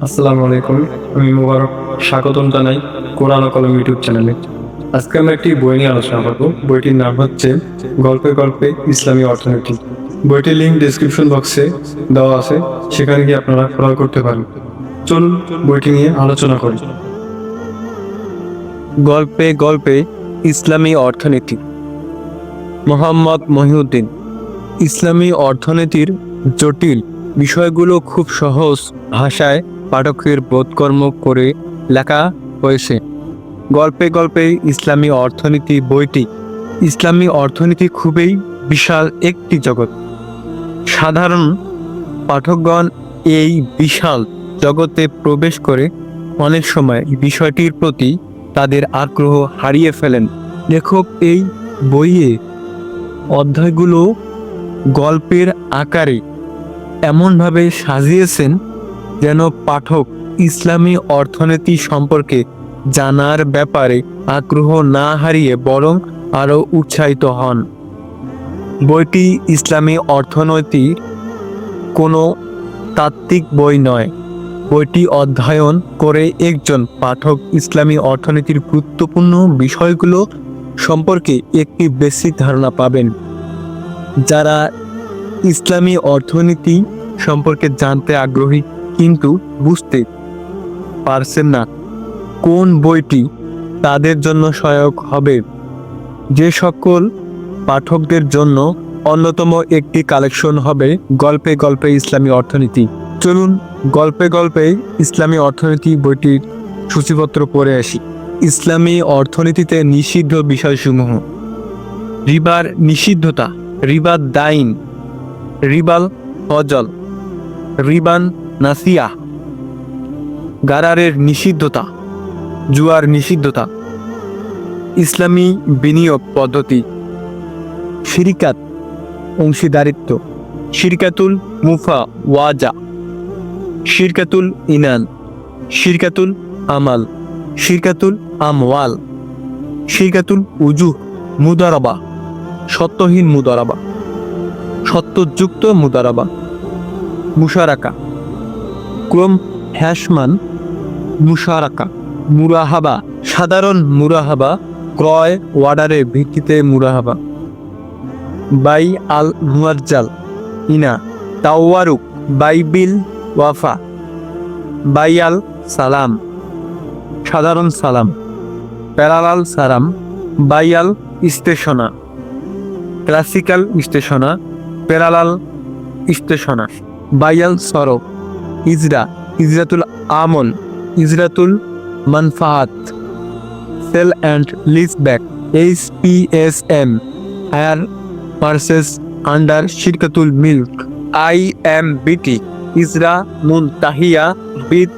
আসসালামু আলাইকুম। আমি মুবারক, স্বাগতম জানাই কোরআন ও কলম ইউটিউব চ্যানেলে। আজকে আমরা একটি বই নিয়ে আলোচনা করব। বইটির নাম হচ্ছে গল্পে গল্পে ইসলামী অর্থনীতি। বইটির লিঙ্ক ডেসক্রিপশন বক্সে দেওয়া আছে, সেখানে গিয়ে আপনারা ক্রয় করতে পারেন। চলুন বইটি নিয়ে আলোচনা করি। গল্পে গল্পে ইসলামী অর্থনীতি। মোহাম্মদ মহিউদ্দিন। ইসলামী অর্থনীতির জটিল বিষয়গুলো খুব সহজ ভাষায় পাঠকের বোধগম্য করে লেখা হয়েছে। গল্পে গল্পে ইসলামী অর্থনীতি বইটি। ইসলামী অর্থনীতি খুবই বিশাল একটি জগৎ। সাধারণ পাঠকগণ এই বিশাল জগতে প্রবেশ করে অনেক সময় বিষয়টির প্রতি তাদের আগ্রহ হারিয়ে ফেলেন। লেখক এই বইয়ে অধ্যায়গুলো গল্পের আকারে এমনভাবে সাজিয়েছেন যেন পাঠক ইসলামী অর্থনীতি সম্পর্কে জানার ব্যাপারে আগ্রহ না হারিয়ে বরং আরও উৎসাহিত হন। বইটি ইসলামী অর্থনীতির কোনো তাত্ত্বিক বই নয়। বইটি অধ্যয়ন করে একজন পাঠক ইসলামী অর্থনীতির গুরুত্বপূর্ণ বিষয়গুলো সম্পর্কে একটি বেসিক ধারণা পাবেন। যারা ইসলামী অর্থনীতি সম্পর্কে জানতে আগ্রহী কিন্তু বুঝতে পারছেন না কোন বইটি তাদের জন্য সহায়ক হবে, যে সকল পাঠকদের জন্য অন্যতম একটি কালেকশন হবে গল্পে গল্পে ইসলামী অর্থনীতি। চলুন গল্পে গল্পে ইসলামী অর্থনীতি বইটির সূচিপত্র পড়ে আসি। ইসলামী অর্থনীতিতে নিষিদ্ধ বিষয়সমূহ। রিবার নিষিদ্ধতা। রিবার দাইন, রিবাল ফজল, রিবান নাসিয়া। গারারের নিষিদ্ধতা, জুয়ার নিষিদ্ধতা। ইসলামী বিনিয়োগ পদ্ধতি। শিরিকাত অংশীদারিত্ব। শিরকাতুল মুফা ওয়াজা, শিরকাতুল ইনান, শিরকাতুল আমাল, শিরকাতুল আমওয়াল, শিরকাতুল উজুহ। মুদারাবা সত্যহীন মুদারাবা, সত্যযুক্ত মুদারাবা। মুশারাকা ক্রম হ্যাসমান মুশারাকা। মুরাহাবা সাধারণ মুরাহাবা, ক্রয় অর্ডারের ভিত্তিতে মুরাহাবা। By Al মুয়াজ্জাল Ina. তাওয়ারুক বাইবিল ওয়াফা। বাই আল সালাম সাধারণ সালাম। প্যারালাল সালাম। বাই আল স্টেশনা ক্লাসিক্যাল স্টেশনা, প্যারালাল স্টেশনা। বাইয়াল সরফ। ইজরা ইজরাতুল আমল, ইজরাতুল মানফাআত। Sale and lease back HPSM, hire purchase under শিরকাতুল মিল্ক। IMBT ইজরা মুনতাহিয়া বিত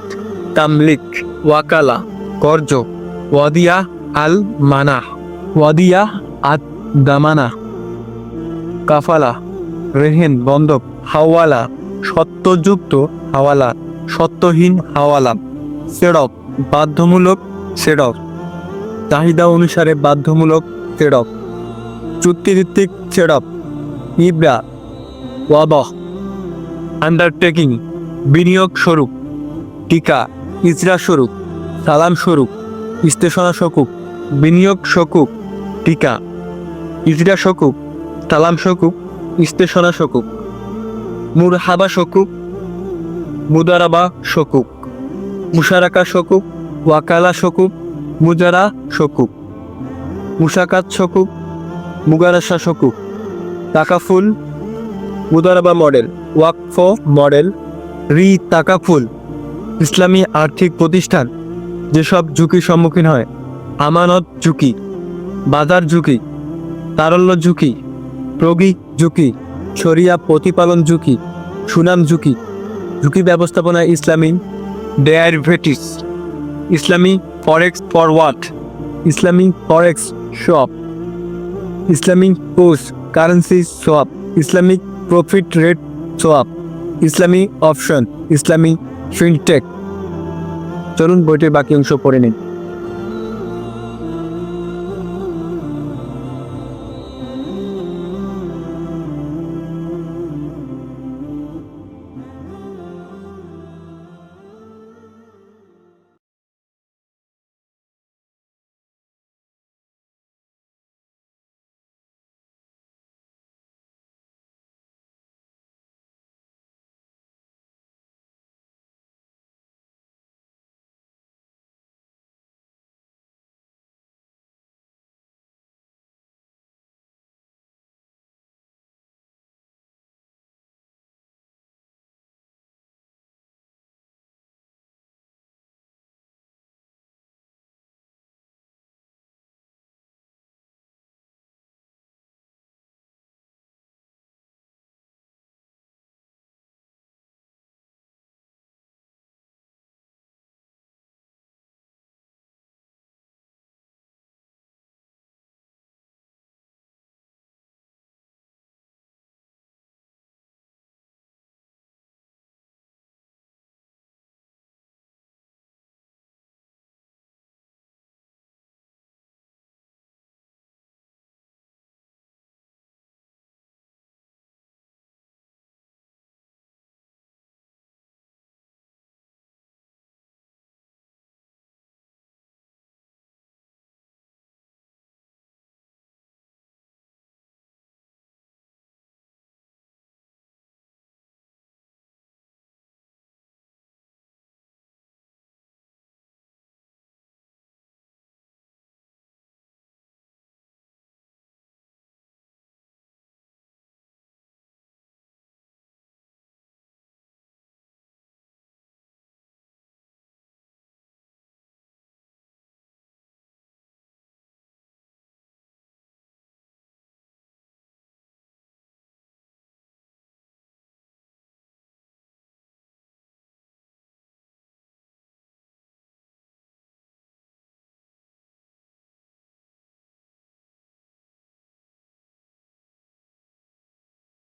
তামলিক। ওয়াকালা কর্জ। ওয়াদিয়া আল মানাহ, ওয়াদিয়া আত দামানা। কাফালা রেহেন বন্ধক। হাওয়ালা সত্যযুক্ত হাওয়ালা, সত্যহীন হাওয়ালা। সেডপ বাধ্যমূলক সেডপ, চাহিদা অনুসারে বাধ্যমূলক সেডপ। চুক্তিভিত্তিক সেডপ। ইবরা ওয়াবহ আন্ডারটেকিং বিনিয়োগ স্বরূপ। টিকা ইজরা স্বরূপ, সালাম স্বরূপ, স্টেশনা শকুক। বিনিয়োগ শকুক, টিকা ইজরা শকুক, সালাম শকুক, স্টেশনা শকুক। মুরহাবা শকুক, মুদারাবা শকুক, মুশারাকা শকুক, ওয়াকালা শকুক, মুজারা শকুক, মুশাকাত শকুক, মুগারাসা শকুক। তাকাফুল মুদারাবা মডেল, ওয়াকফ মডেল। তাকাফুল ইসলামী আর্থিক প্রতিষ্ঠান যেসব ঝুঁকির সম্মুখীন হয়: আমানত ঝুঁকি, বাজার ঝুঁকি, তারল্য ঝুঁকি, প্রগিক ঝুঁকি, শরিয়া প্রতিপালন ঝুঁকি, সুনাম ঝুঁকি। ঝুঁকি ব্যবস্থাপনা ইসলামী ডেরিভেটিভস, ইসলামী ফরেক্স ফরওয়ার্ড, ইসলামী forex shop, Islamic post currency swap, Islamic profit rate swap, ইসলামী অপশন, ইসলামী ফিনটেক। চলুন বইটির বাকি অংশ পড়ে নিন।